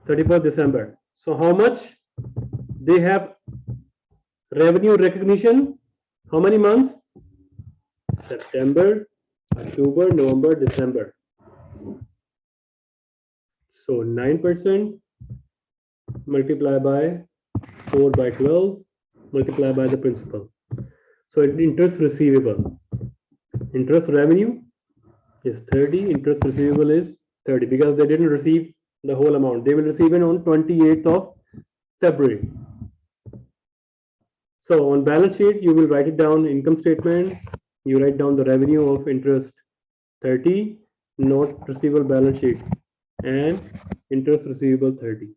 31st December. So how much they have revenue recognition? How many months? September, October, November, December. So 9% multiply by 4 by 12 multiply by the principal. So interest receivable. Interest revenue is 30. Interest receivable is 30 because they didn't receive the whole amount. They will receive it on 28th of February. So on balance sheet, you will write it down income statement. You write down the revenue of interest 30, note receivable balance sheet, and interest receivable 30.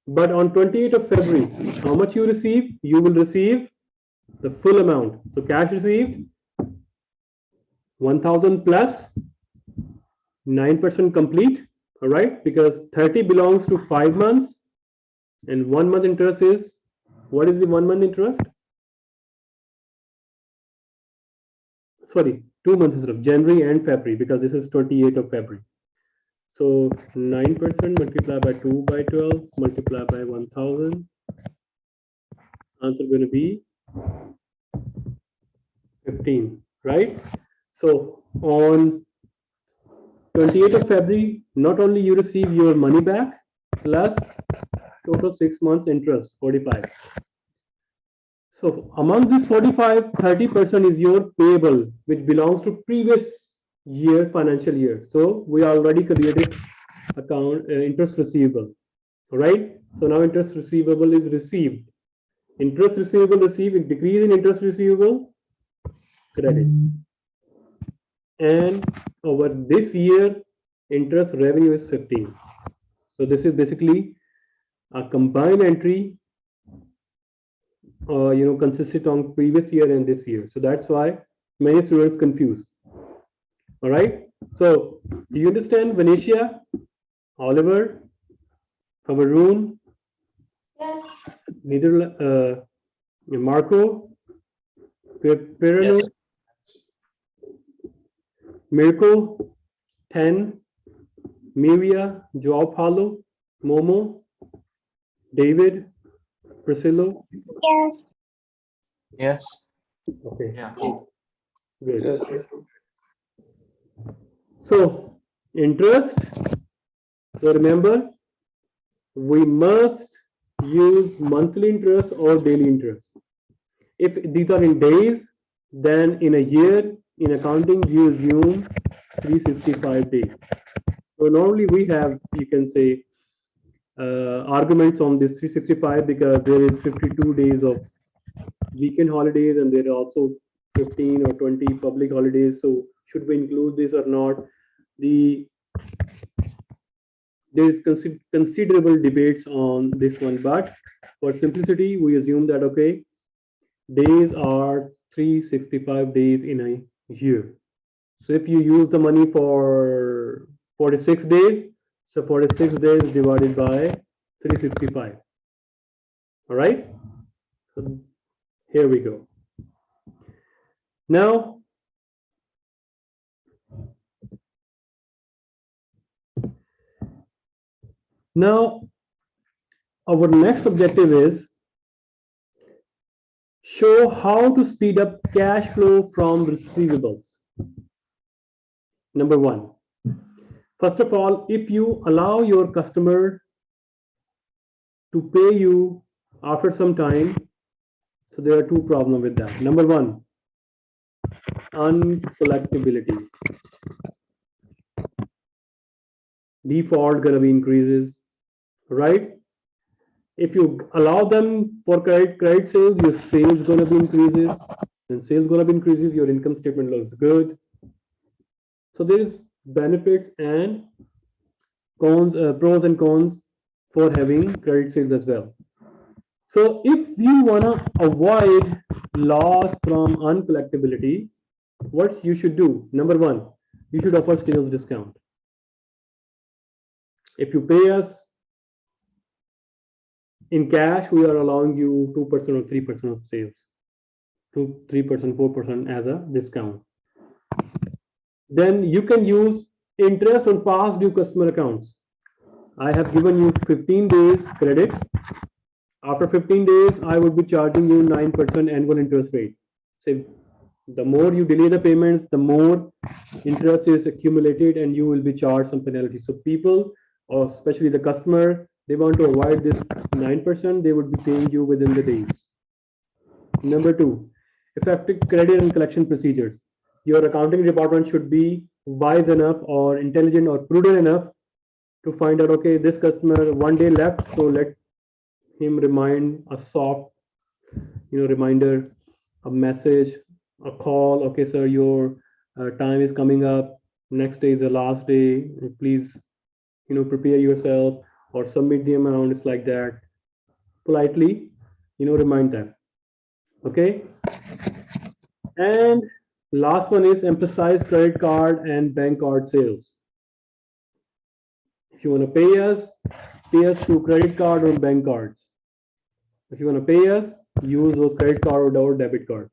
But on 28th of February, how much you receive? You will receive the full amount. So cash received 1000 plus 9% complete. All right, because 30 belongs to 5 months and 1 month interest is, what is the 1 month interest? Sorry, 2 months instead of January and February, because this is 28th of February. So 9% multiplied by 2 by 12 multiplied by 1000. Answer going to be 15, right? So on 28th of February, not only you receive your money back plus total 6 months interest, 45. So among this 45, 30% is your payable, which belongs to previous year, financial year. So we already created account interest receivable. All right. So now interest receivable is received. Interest receivable received, decrease in interest receivable, credit. And over this year, interest revenue is 15. So this is basically a combined entry, consisted on previous year and this year. So that's why many students confuse. All right. So do you understand, Venetia, Oliver, Havarun? Yes. Neither Marco, Pirano, Yes. Mirko, Ten, Miria, Joao Paulo, Momo, David, Priscilla. Yes. Yes. Okay. Yeah. Good. Yes. So interest. So remember, we must use monthly interest or daily interest. If these are in days, then in a year, in accounting, you assume 365 days. So normally we have, you can say, arguments on this 365 because there is 52 days of weekend holidays and there are also 15 or 20 public holidays. So should we include this or not? There is considerable debates on this one, but for simplicity, we assume that, okay, days are 365 days in a year. So if you use the money for 46 days, so 46 days divided by 365. All right. So here we go. Now, our next objective is show how to speed up cash flow from receivables. Number one, first of all, if you allow your customer to pay you after some time, so there are two problems with that. Number one, uncollectability. Default gonna be increases, right? If you allow them for credit sales, your sales gonna be increases, and sales gonna be increases, your income statement looks good. So there is benefits and cons, pros and cons for having credit sales as well. So if you wanna avoid loss from uncollectability, what you should do? Number one, you should offer sales discount. If you pay us in cash, we are allowing you 2% or 3% of sales, 2, 3%, 4% as a discount. Then you can use interest on past due customer accounts. I have given you 15 days credit. After 15 days, I would be charging you 9% annual interest rate. So the more you delay the payments, the more interest is accumulated and you will be charged some penalty. So people, or especially the customer, they want to avoid this 9%, they would be paying you within the days. Number two, effective credit and collection procedures. Your accounting department should be wise enough or intelligent or prudent enough to find out, okay, this customer one day left, so let him remind a soft, reminder, a message, a call. Okay, sir, your time is coming up. Next day is the last day. Please, prepare yourself or submit the amount. It's like that. Politely, remind them. Okay. And last one is emphasize credit card and bank card sales. If you want to pay us through credit card or bank cards. If you want to pay us, use those credit card or debit card.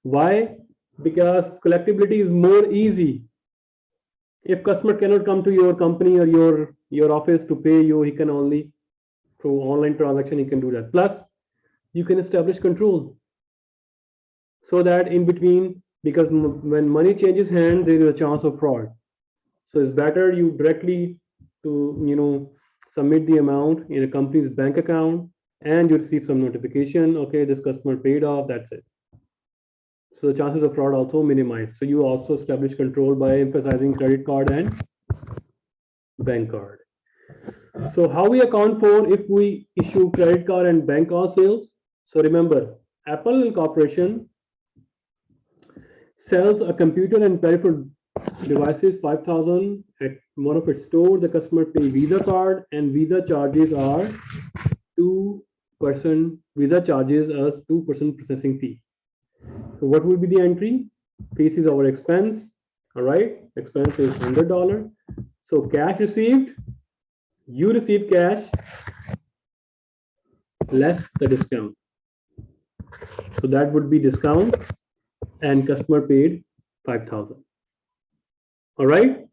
Why? Because collectibility is more easy. If customer cannot come to your company or your office to pay you, he can only through online transaction, he can do that. Plus, you can establish control so that in between, because when money changes hands, there is a chance of fraud. So it's better you directly to submit the amount in a company's bank account and you receive some notification. Okay, this customer paid off. That's it. So the chances of fraud also minimized. So you also establish control by emphasizing credit card and bank card. So how we account for if we issue credit card and bank card sales? So remember, Apple Corporation sells a computer and peripheral devices 5,000 at one of its stores. The customer pay Visa card and Visa charges are 2%. Visa charges us 2% processing fee. So what will be the entry? Fees is our expense. All right, expense is $100. So cash received, you receive cash less the discount. So that would be discount and customer paid 5,000. All right,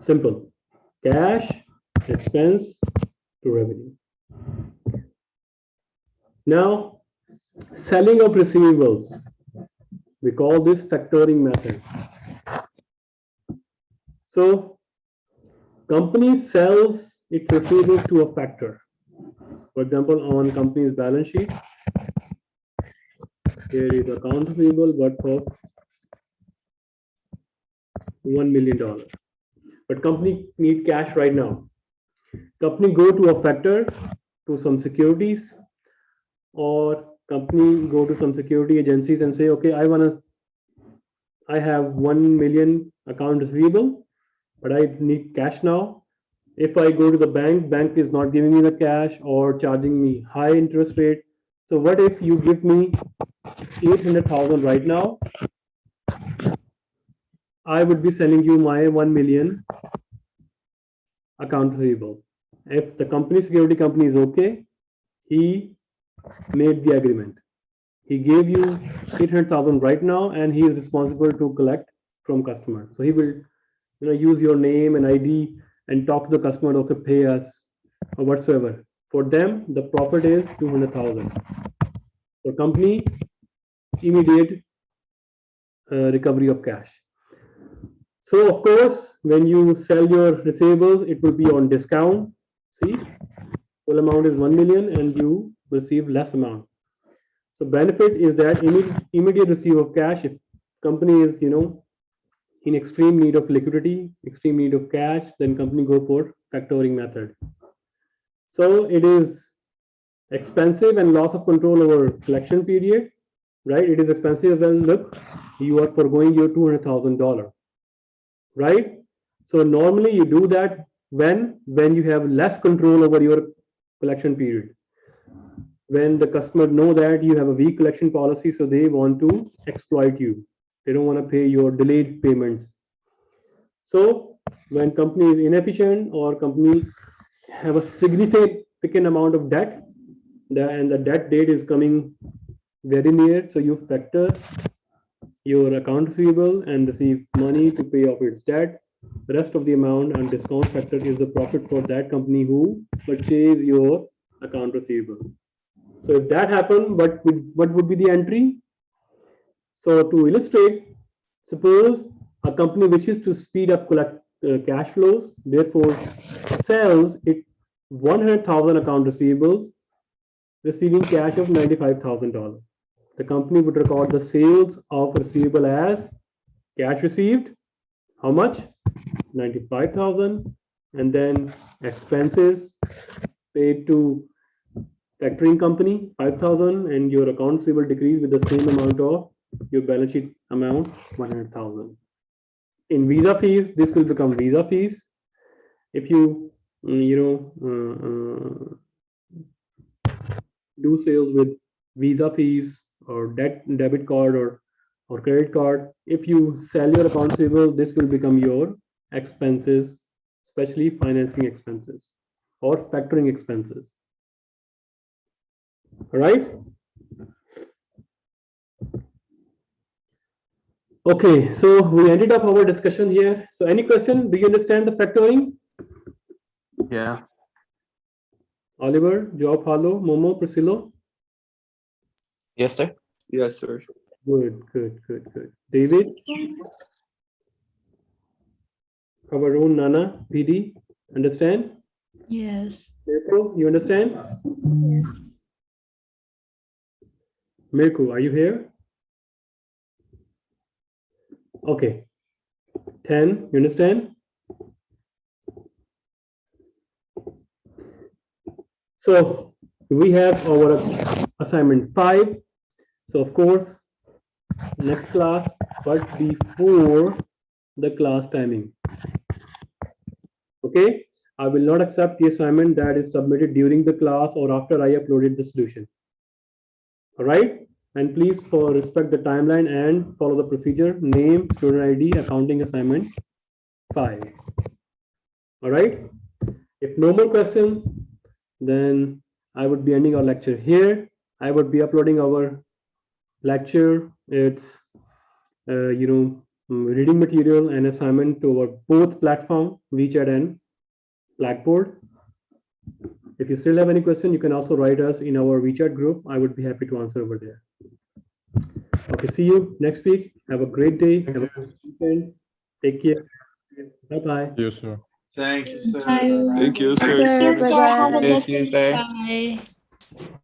simple. Cash, expense to revenue. Now, selling of receivables. We call this factoring method. So, company sells its receivables to a factor. For example, on company's balance sheet, here is account receivable worth of $1 million. But company need cash right now. Company go to a factor to some securities, or company go to some security agencies and say, okay, I have 1 million account receivable, but I need cash now. If I go to the bank is not giving me the cash or charging me high interest rate. So what if you give me 800,000 right now? I would be selling you my 1 million account receivable. If the security company is okay, he made the agreement. He gave you 800,000 right now, and he is responsible to collect from customer. So he will, use your name and ID and talk to the customer. Okay, pay us or whatsoever. For them, the profit is 200,000. For company, immediate recovery of cash. So of course, when you sell your receivables, it will be on discount. See, full amount is 1 million and you receive less amount. So benefit is that immediate receive of cash. If company is in extreme need of liquidity, extreme need of cash, then company go for factoring method. So it is expensive and loss of control over collection period, right? It is expensive when look, you are foregoing your $200,000, right? So normally you do that when you have less control over your collection period. When the customer know that you have a weak collection policy, so they want to exploit you. They don't want to pay your delayed payments. So when company is inefficient or company have a significant amount of debt, and the debt date is coming very near, so you factor your account receivable and receive money to pay off its debt. The rest of the amount and discount factor is the profit for that company who purchased your account receivable. So if that happened, what would be the entry? So to illustrate, suppose a company wishes to speed up cash flows, therefore sells it 100,000 account receivables, receiving cash of $95,000. The company would record the sales of receivable as cash received. How much? 95,000, and then expenses paid to factoring company 5,000, and your accounts receivable decrease with the same amount of your balance sheet amount 100,000. In visa fees, this will become visa fees. If you do sales with visa fees or debit card or credit card, if you sell your accounts receivable, this will become your expenses, especially financing expenses or factoring expenses. All right. Okay, so we ended up our discussion here. So any question? Do you understand the factoring? Yeah. Oliver, Joe Paulo, Momo, Priscilla? Yes, sir. Yes, sir. Good. David, Yes. our own Nana, PD, understand? Yes. Mirko, you understand? Yes. Mirko, are you here? Okay. 10, you understand? So we have our assignment 5. So of course, next class, but before the class timing. Okay, I will not accept the assignment that is submitted during the class or after I uploaded the solution. All right, and please respect the timeline and follow the procedure. Name, student ID, accounting assignment 5. All right, if no more questions, then I would be ending our lecture here. I would be uploading our lecture, its reading material and assignment to our both platform, WeChat and Blackboard. If you still have any question, you can also write us in our WeChat group. I would be happy to answer over there. Okay, see you next week. Have a great day. Have a good weekend. Take care. Bye-bye. Yes, sir. Thank you, sir. Bye. Thank you, sir. Thank you, sir. Have a Bye-bye. good Yes, day. sir. Bye.